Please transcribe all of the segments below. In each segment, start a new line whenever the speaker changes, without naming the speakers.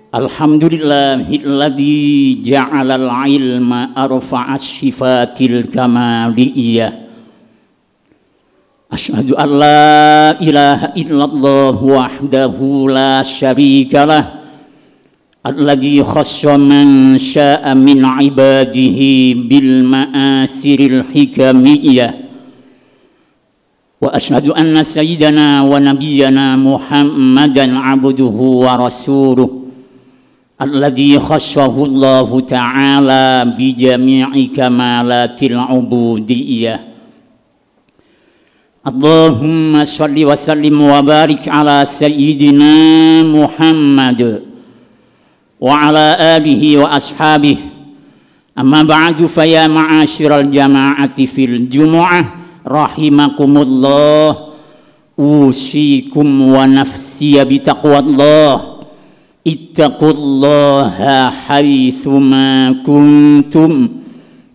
Alhamdulillahilladzi ja'alal ilma arfa'as sifatil kamaliyah. Asyhadu an la ilaha illallah wahdahu la syarikalah. Alladzi khassa man sya'a min ibadihi bil ma'asiril hikamiyah. Wa asyhadu anna sayyidana wa nabiyyana Muhammadan abduhu wa rasuluh. Alladzi khassahu Allah ta'ala bi jami'i kamalatil ubudiyyah. Allahumma shalli wa sallim wa barik ala sayyidina Muhammad wa ala alihi wa ashabihi. Amma ba'du, fa ya ma'asyiral jama'ati fil jumu'ah rahimakumullah, usikum wa nafsiya bi taqwallah. Ittaqullaha haitsuma kuntum,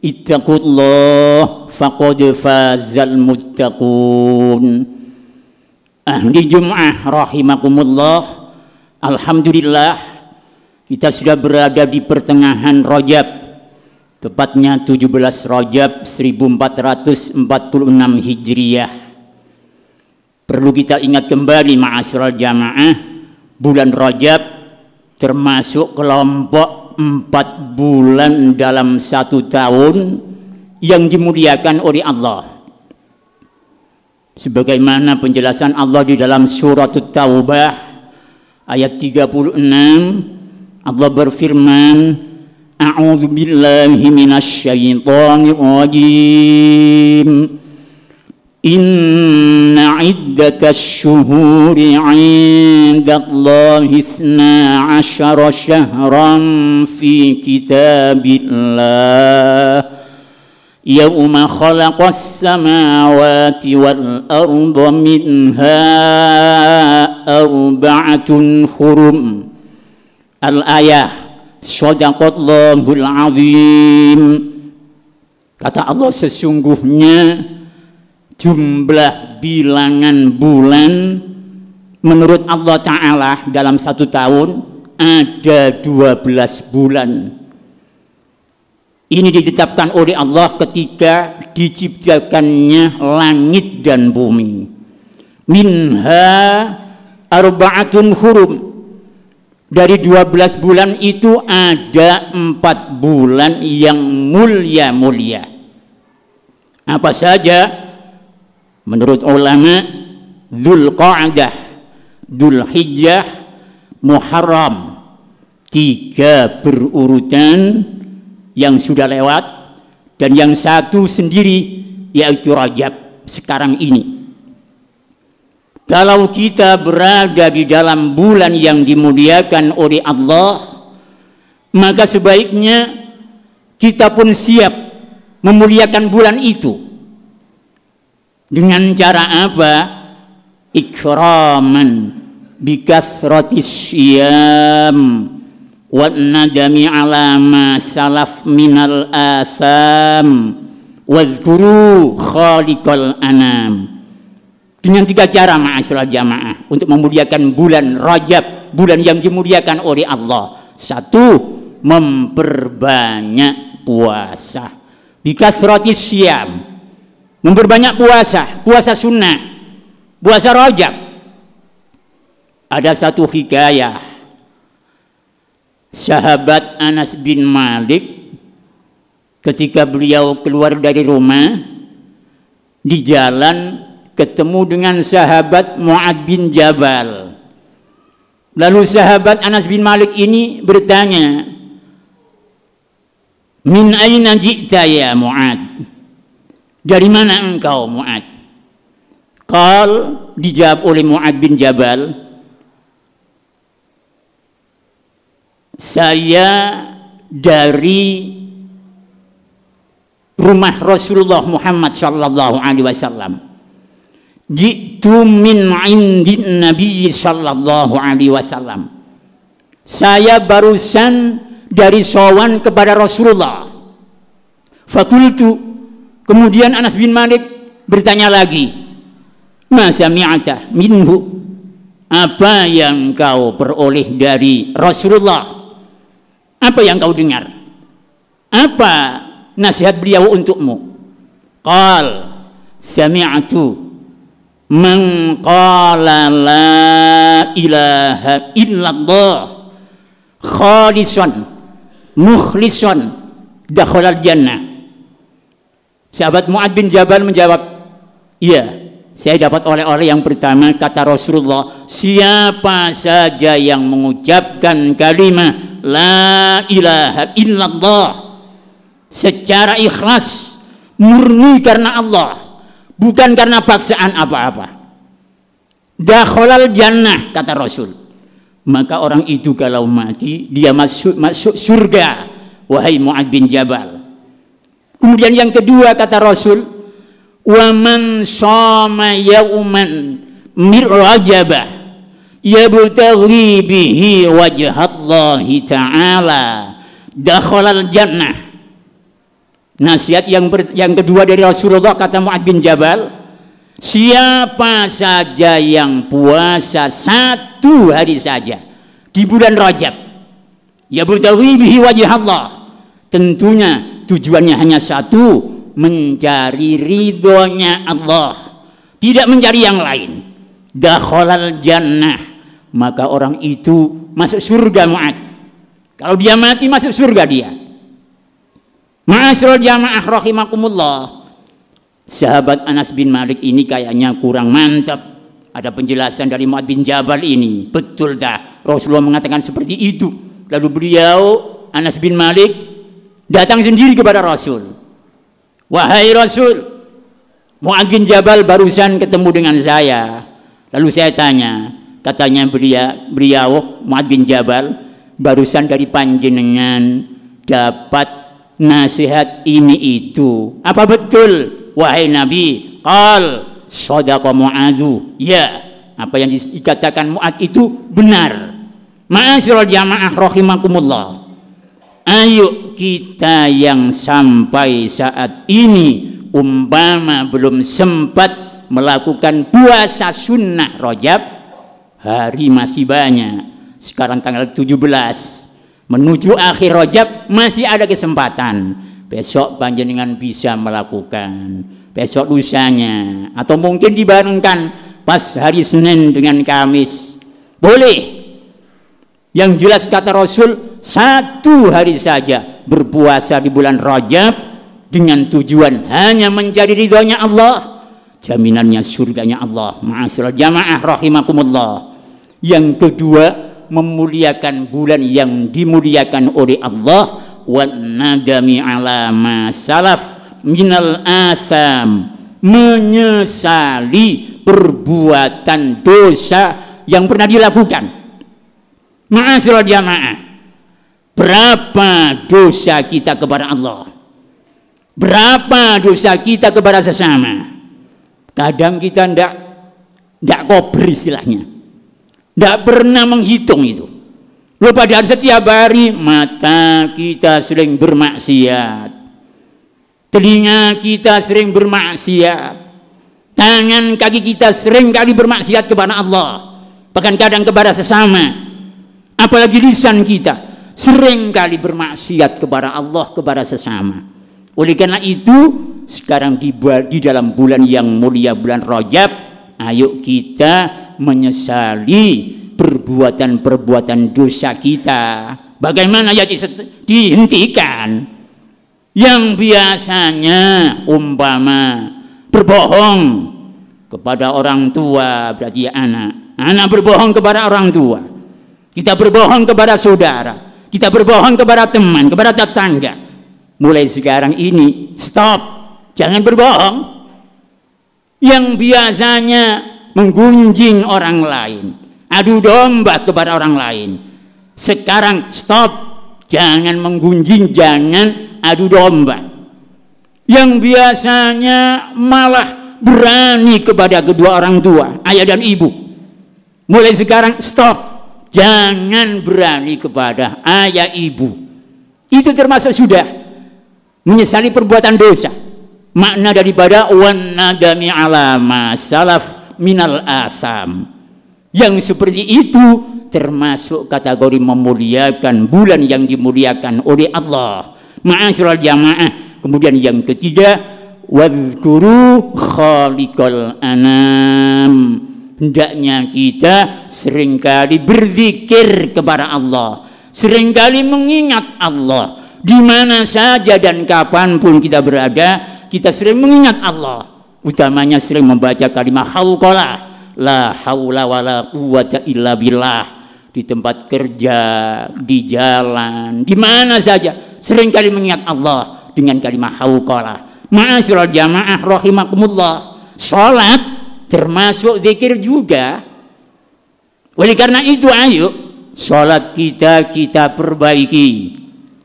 ittaqullah faqad fazal muttaqun. Ahli Jum'ah rahimakumullah, alhamdulillah kita sudah berada di pertengahan Rajab, tepatnya 17 Rajab 1446 Hijriyah. Perlu kita ingat kembali ma'asyiral jamaah, bulan Rajab termasuk kelompok 4 bulan dalam 1 tahun yang dimuliakan oleh Allah. Sebagaimana penjelasan Allah di dalam surat At-Taubah ayat 36, Allah berfirman, A'udzu billahi minasy syaithanir rajim. Inna iddatasy syuhuri 'indallahi 12 syahran fi kitabillah yauma khalaqas samawati wal arda minha arba'atun hurum. Al-ayah. Shadaqallahul azim. Kata Allah, sesungguhnya jumlah bilangan bulan menurut Allah Ta'ala dalam 1 tahun ada 12 bulan. Ini ditetapkan oleh Allah ketika diciptakannya langit dan bumi. Minha arba'atun hurum. Dari 12 bulan itu ada 4 bulan yang mulia-mulia. Apa saja? Menurut ulama, Dzulqa'dah, Dzulhijjah, Muharram. 3 berurutan yang sudah lewat, dan yang 1 sendiri yaitu Rajab sekarang ini. Kalau kita berada di dalam bulan yang dimuliakan oleh Allah, maka sebaiknya kita pun siap memuliakan bulan itu. Dengan cara apa? Ikraman bikathratis syiyam wan nadami ala ma salaf minal atham wadhkuru khaliqal anam. Dengan 3 cara ma'asyiral jamaah untuk memuliakan bulan Rajab, bulan yang dimuliakan oleh Allah. 1, memperbanyak puasa. Bikathratis syiyam, memperbanyak puasa, puasa sunnah, puasa Rajab. Ada 1 hikayah, sahabat Anas bin Malik ketika beliau keluar dari rumah, di jalan ketemu dengan sahabat Mu'ad bin Jabal. Lalu sahabat Anas bin Malik ini bertanya, Min aina ji'ta ya Mu'ad? Dari mana engkau Mu'ad? Qal, dijawab oleh Mu'ad bin Jabal, saya dari rumah Rasulullah Muhammad sallallahu alaihi wasallam. Jitu min indin Nabi sallallahu alaihi wasallam. Saya barusan dari sowan kepada Rasulullah. Fakultu, kemudian Anas bin Malik bertanya lagi, Ma sami'ata minhu? Apa yang kau peroleh dari Rasulullah? Apa yang kau dengar? Apa nasihat beliau untukmu? Qal sami'tu man qala la ilaha illallah khalisan mukhlisan dakhalal jannah. Sahabat Mu'adz bin Jabal menjawab, iya, saya dapat oleh-oleh yang pertama. Kata Rasulullah, siapa saja yang mengucapkan kalimat la ilaha illallah secara ikhlas, murni karena Allah, bukan karena paksaan apa-apa, dakhalal jannah, kata Rasul, maka orang itu kalau mati dia masuk surga, wahai Mu'adz bin Jabal. Kemudian yang kedua kata Rasul, wa man shama yauman min rajabah yabtaghi bihi wajhallahi ta'ala dakhalal jannah. Nasihat yang kedua dari Rasulullah, kata Mu'adz bin Jabal, siapa saja yang puasa 1 hari saja di bulan Rajab, yabtaghi bihi wajhallah, tentunya tujuannya hanya satu, mencari ridhonya Allah, tidak mencari yang lain, dakhalal jannah, maka orang itu masuk surga. Mu'adz, kalau dia mati masuk surga dia. Ma'asyiral jamaah rahimakumullah, sahabat Anas bin Malik ini kayaknya kurang mantap. Ada penjelasan dari Mu'adz bin Jabal ini, betul dah Rasulullah mengatakan seperti itu. Lalu beliau Anas bin Malik datang sendiri kepada Rasul, wahai Rasul, Mu'adz bin Jabal barusan ketemu dengan saya. Lalu saya tanya, katanya beliau Mu'adz bin Jabal barusan dari panjenengan dapat nasihat ini itu. Apa betul wahai Nabi? Qal shadaqa Mu'adz. Ya, apa yang dikatakan Mu'adz itu benar. Ma'asyiral jamaah rahimakumullah, ayo kita yang sampai saat ini umpama belum sempat melakukan puasa sunnah Rajab, hari masih banyak. Sekarang tanggal 17 menuju akhir Rajab, masih ada kesempatan. Besok panjenengan bisa melakukan, besok lusanya, atau mungkin dibarengkan pas hari Senin dengan Kamis, boleh. Yang jelas kata Rasul, 1 hari saja berpuasa di bulan Rajab dengan tujuan hanya mencari ridhonya Allah, jaminannya surganya Allah. Ma'asyiral jamaah rahimakumullah. Yang kedua, memuliakan bulan yang dimuliakan oleh Allah, wan nadami ala ma salaf minal atham, menyesali perbuatan dosa yang pernah dilakukan. Ma'asyiral jamaah, berapa dosa kita kepada Allah, berapa dosa kita kepada sesama. Kadang kita ndak kober istilahnya, ndak pernah menghitung itu. Loh, padahal setiap hari mata kita sering bermaksiat, telinga kita sering bermaksiat, tangan kaki kita sering kali bermaksiat kepada Allah, bahkan kadang kepada sesama. Apalagi lisan kita sering kali bermaksiat kepada Allah, kepada sesama. Oleh karena itu, sekarang di dalam bulan yang mulia, bulan Rajab, ayo kita menyesali perbuatan-perbuatan dosa kita. Bagaimana ya dihentikan? Yang biasanya umpama berbohong kepada orang tua, berarti anak berbohong kepada orang tua, kita berbohong kepada saudara, kita berbohong kepada teman, kepada tetangga. Mulai sekarang ini stop, jangan berbohong. Yang biasanya menggunjing orang lain, adu domba kepada orang lain, sekarang stop, jangan menggunjing, jangan adu domba. Yang biasanya malah berani kepada kedua orang tua, ayah dan ibu, mulai sekarang stop, jangan berani kepada ayah ibu. Itu termasuk sudah menyesali perbuatan dosa. Makna daripada wan nadami ala ma salaf minal atham, Yang seperti itu termasuk kategori memuliakan bulan yang dimuliakan oleh Allah. Ma'asyiral jamaah. Kemudian yang ketiga, wadhkuru khaliqal anam. Hendaknya kita seringkali berzikir kepada Allah, seringkali mengingat Allah di mana saja dan kapanpun kita berada. Kita sering mengingat Allah, utamanya sering membaca kalimat hauqalah, la haula wala quwwata illa billah, di tempat kerja, di jalan, di mana saja seringkali mengingat Allah dengan kalimat hauqalah. Ma'asyiral jamaah rahimakumullah, salat termasuk zikir juga. Oleh karena itu, ayo salat kita perbaiki,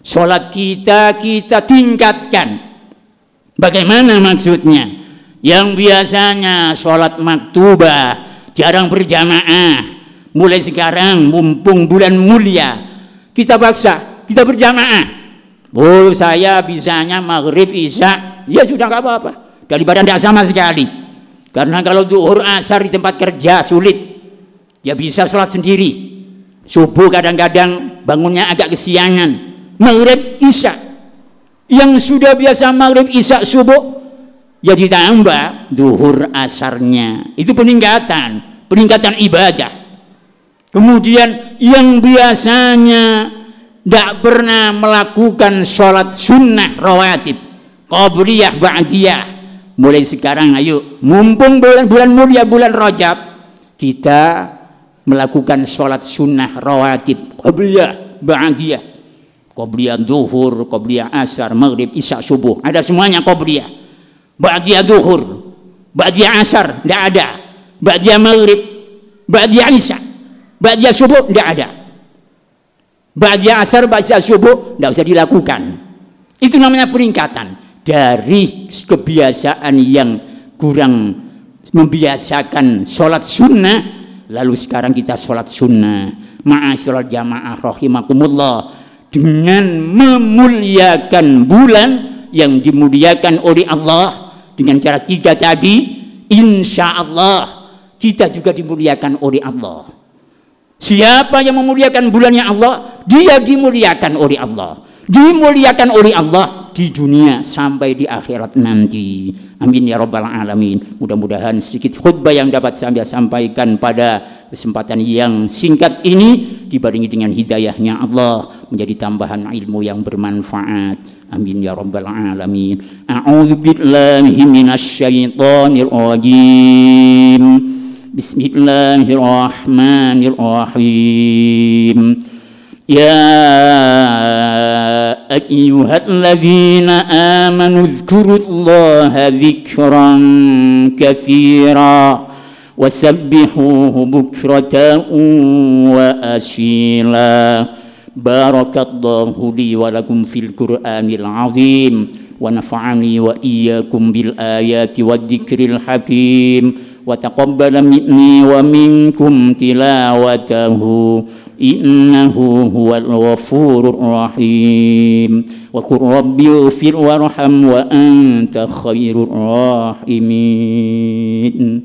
salat kita tingkatkan. Bagaimana maksudnya? Yang biasanya salat maktubah jarang berjamaah, mulai sekarang mumpung bulan mulia kita paksa, kita berjamaah. Oh, saya bisanya maghrib isya, ya sudah nggak apa-apa, daripada tidak sama sekali. Karena kalau zuhur asar di tempat kerja sulit, ya bisa sholat sendiri. Subuh kadang-kadang bangunnya agak kesiangan, maghrib isya. Yang sudah biasa maghrib isya subuh, ya ditambah zuhur asarnya. Itu peningkatan ibadah. Kemudian yang biasanya tidak pernah melakukan sholat sunnah rawatib, qabliyah, ba'diyah, mulai sekarang ayo, mumpung bulan mulia, bulan Rajab, kita melakukan sholat sunnah rawatib, qabliyah, ba'diyah, qabliyah zuhur, qabliyah asar, maghrib, isya, subuh, ada semuanya qabliyah. Ba'diyah zuhur, ba'diyah asar, tidak ada. Ba'diyah maghrib, ba'diyah isya, ba'diyah subuh, tidak ada. Ba'diyah asar, ba'diyah subuh, tidak usah dilakukan. Itu namanya peningkatan dari kebiasaan yang kurang membiasakan sholat sunnah, lalu sekarang kita sholat sunnah. Ma'asyiral jamaah rahimakumullah, dengan memuliakan bulan yang dimuliakan oleh Allah dengan cara 3 tadi, insya Allah kita juga dimuliakan oleh Allah. Siapa yang memuliakan bulannya Allah, dia dimuliakan oleh Allah, dimuliakan oleh Allah di dunia sampai di akhirat nanti. Amin ya rabbal alamin. Mudah-mudahan sedikit khutbah yang dapat saya sampaikan pada kesempatan yang singkat ini dibarengi dengan hidayahnya Allah menjadi tambahan ilmu yang bermanfaat. Amin ya rabbal alamin. A'udzu billahi minasyaitonir rajim. Bismillahirrahmanirrahim. Ya ayyuhalladzina amanu dzkurullaha dzikran katsira wasabbihuhu bukratan wa asila. Barakallahu li wa lakum fil Qur'anil azim wa nafa'ani wa iyyakum bil ayati wad dzikril hakim wa taqabbala minni wa minkum tilawatahu innahu huwal ghafurur rahim. Wa qur rabbighfir warham wa anta khairur rahimin.